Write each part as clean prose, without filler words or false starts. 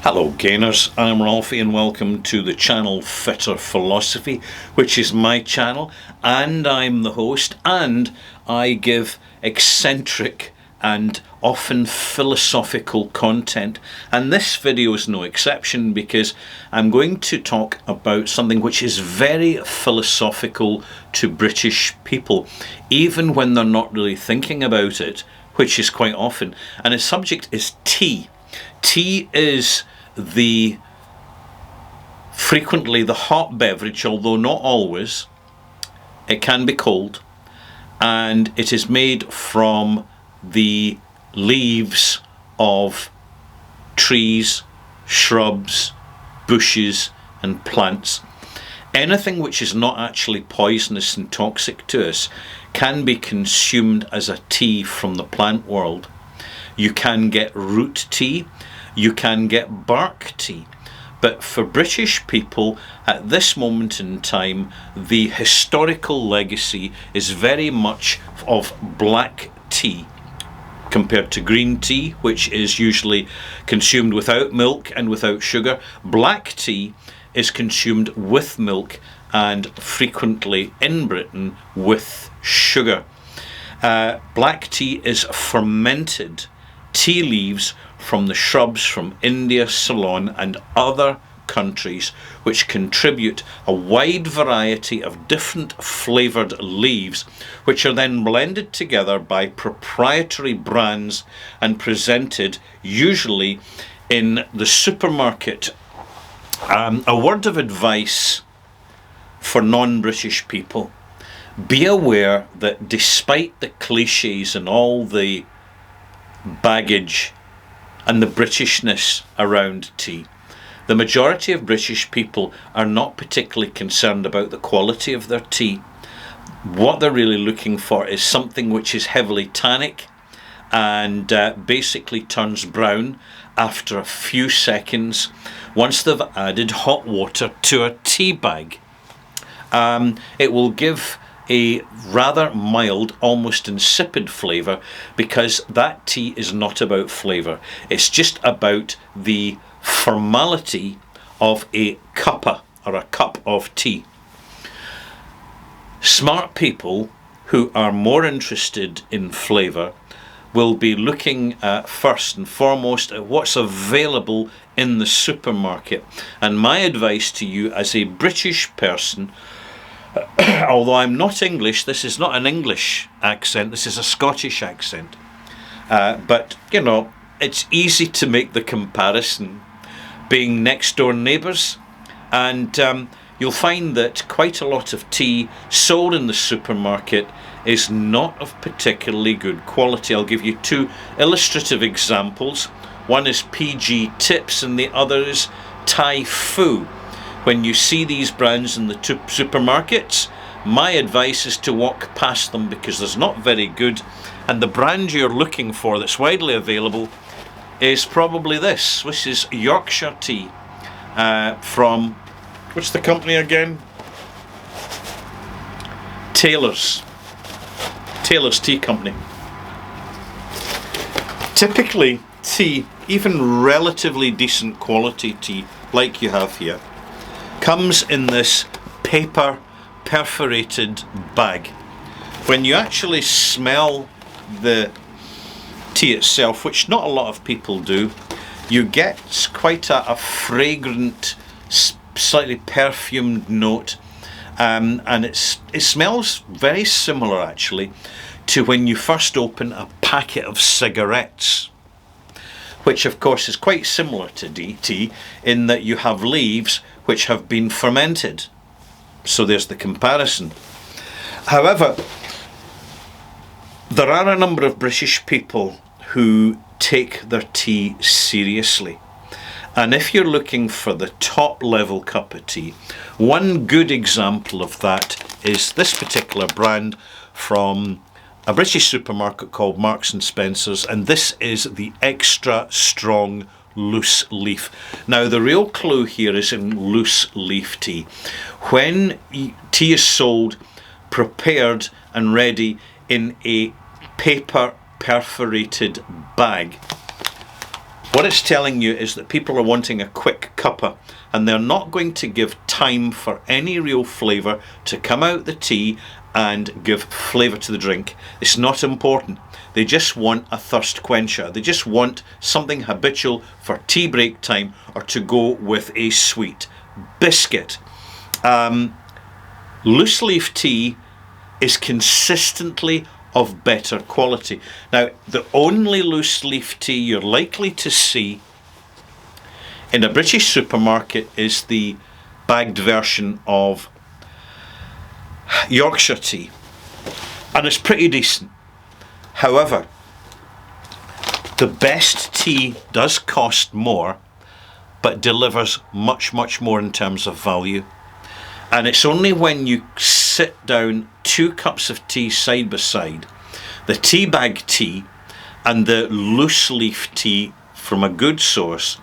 Hello gainers, I'm Ralphie and welcome to the channel Fitter Philosophy, which is my channel, and I'm the host, and I give eccentric and often philosophical content, and this video is no exception because I'm going to talk about something which is very philosophical to British people, even when they're not really thinking about it, which is quite often, and the subject is tea. Tea is frequently the hot beverage, although not always. It can be cold, and it is made from the leaves of trees, shrubs, bushes and plants. Anything which is not actually poisonous and toxic to us can be consumed as a tea from the plant world. You can get root tea, you can get bark tea, but for British people at this moment in time, the historical legacy is very much of black tea compared to green tea, which is usually consumed without milk and without sugar. Black tea is consumed with milk and frequently in Britain with sugar. Black tea is fermented tea leaves from the shrubs from India, Ceylon and other countries, which contribute a wide variety of different flavoured leaves, which are then blended together by proprietary brands and presented usually in the supermarket. A word of advice for non-British people: be aware that despite the cliches and all the baggage and the Britishness around tea, the majority of British people are not particularly concerned about the quality of their tea. What they're really looking for is something which is heavily tannic and basically turns brown after a few seconds once they've added hot water to a tea bag. It will give a rather mild, almost insipid flavour, because that tea is not about flavour. It's just about the formality of a cuppa, or a cup of tea. Smart people who are more interested in flavour will be looking first and foremost at what's available in the supermarket. And my advice to you as a British person, although I'm not English, this is not an English accent, this is a Scottish accent. But, you know, it's easy to make the comparison, being next door neighbours. And you'll find that quite a lot of tea sold in the supermarket is not of particularly good quality. I'll give you two illustrative examples. One is PG Tips and the other is Thai Fu. When you see these brands in the supermarkets, my advice is to walk past them because there's not very good, and the brand you're looking for that's widely available is probably this, which is Yorkshire tea from, what's the company again? Taylor's Tea Company. Typically tea, even relatively decent quality tea like you have here, comes in this paper perforated bag. When you actually smell the tea itself, which not a lot of people do, you get quite a fragrant, slightly perfumed note, and it smells very similar actually to when you first open a packet of cigarettes, which of course is quite similar to tea in that you have leaves which have been fermented. So there's the comparison. However, there are a number of British people who take their tea seriously. And if you're looking for the top level cup of tea, one good example of that is this particular brand from a British supermarket called Marks and Spencer's, and this is the extra strong loose leaf. Now the real clue here is in loose leaf tea. When tea is sold prepared and ready in a paper perforated bag, What it's telling you is that people are wanting a quick cuppa, and they're not going to give time for any real flavour to come out the tea and give flavour to the drink. It's not important. They just want a thirst quencher. They just want something habitual for tea break time, or to go with a sweet biscuit. Loose leaf tea is consistently of better quality. Now, the only loose leaf tea you're likely to see in a British supermarket is the bagged version of Yorkshire tea, and it's pretty decent. However, the best tea does cost more, but delivers much, much more in terms of value. And it's only when you sit down 2 cups of tea side by side, the tea bag tea and the loose leaf tea from a good source,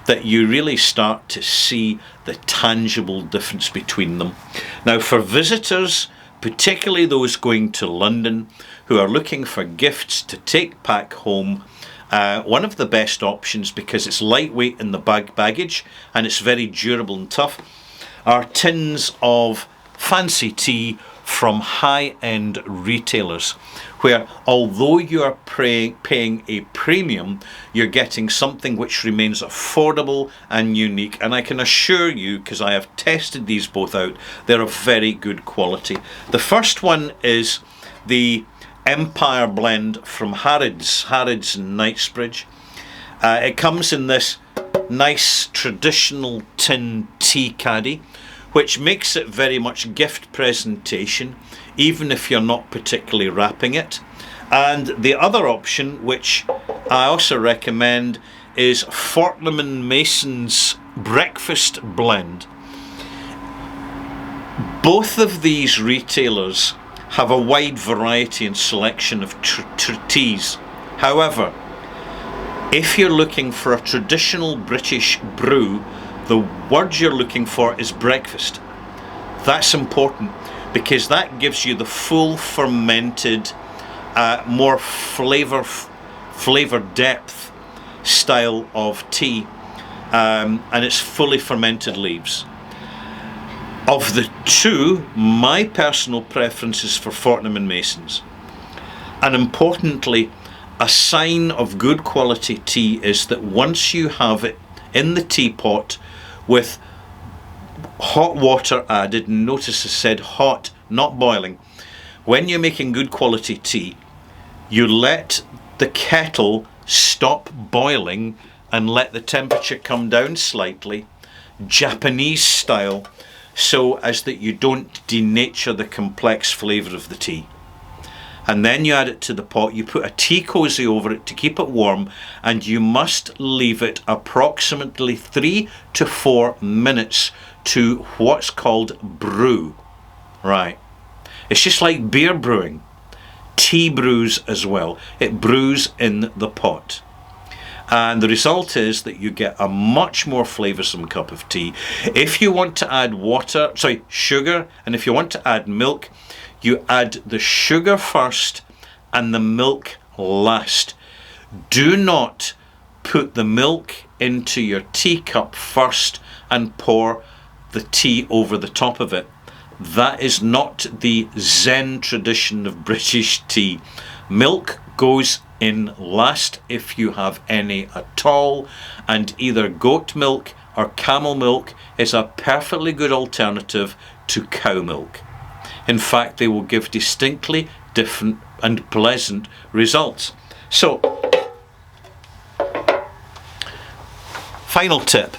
that you really start to see the tangible difference between them. Now, for visitors, particularly those going to London who are looking for gifts to take back home, one of the best options, because it's lightweight in the baggage and it's very durable and tough, are tins of fancy tea from high-end retailers, where although you are paying a premium, you're getting something which remains affordable and unique. And I can assure you, because I have tested these both out, they're of very good quality. The first one is the Empire blend from Harrods in Knightsbridge. It comes in this nice traditional tin tea caddy, which makes it very much gift presentation, even if you're not particularly wrapping it. And the other option, which I also recommend, is Fortnum & Mason's breakfast blend. Both of these retailers have a wide variety and selection of teas. However, if you're looking for a traditional British brew, the word you're looking for is breakfast. That's important, because that gives you the full fermented, more flavour depth style of tea, and it's fully fermented leaves. Of the two, my personal preference is for Fortnum & Mason's. And importantly, a sign of good quality tea is that once you have it in the teapot with hot water added, and notice I said hot, not boiling. When you're making good quality tea, you let the kettle stop boiling and let the temperature come down slightly, Japanese style, so as that you don't denature the complex flavour of the tea. And then you add it to the pot, you put a tea cosy over it to keep it warm, and you must leave it approximately 3 to 4 minutes to what's called brew. Right. It's just like beer brewing. Tea brews as well. It brews in the pot. And the result is that you get a much more flavoursome cup of tea. If you want to add sugar, and if you want to add milk, you add the sugar first and the milk last. Do not put the milk into your teacup first and pour the tea over the top of it. That is not the Zen tradition of British tea. Milk goes in last if you have any at all, and either goat milk or camel milk is a perfectly good alternative to cow milk. In fact, they will give distinctly different and pleasant results. So, final tip.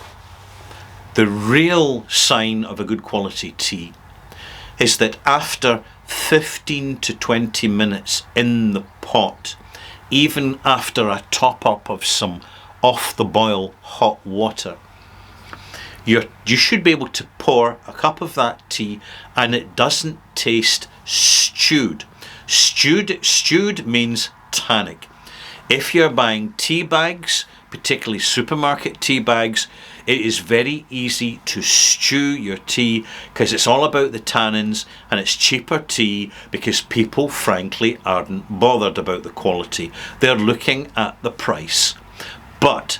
The real sign of a good quality tea is that after 15 to 20 minutes in the pot, even after a top up of some off the boil hot water, you should be able to pour a cup of that tea and it doesn't taste stewed. Stewed means tannic. If you're buying tea bags, particularly supermarket tea bags, it is very easy to stew your tea because it's all about the tannins, and it's cheaper tea because people frankly aren't bothered about the quality. They're looking at the price. But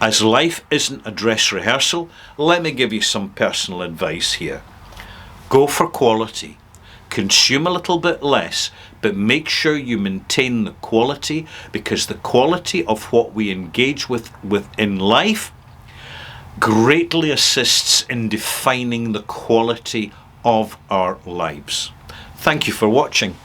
As life isn't a dress rehearsal, let me give you some personal advice here. Go for quality. Consume a little bit less, but make sure you maintain the quality, because the quality of what we engage with in life greatly assists in defining the quality of our lives. Thank you for watching.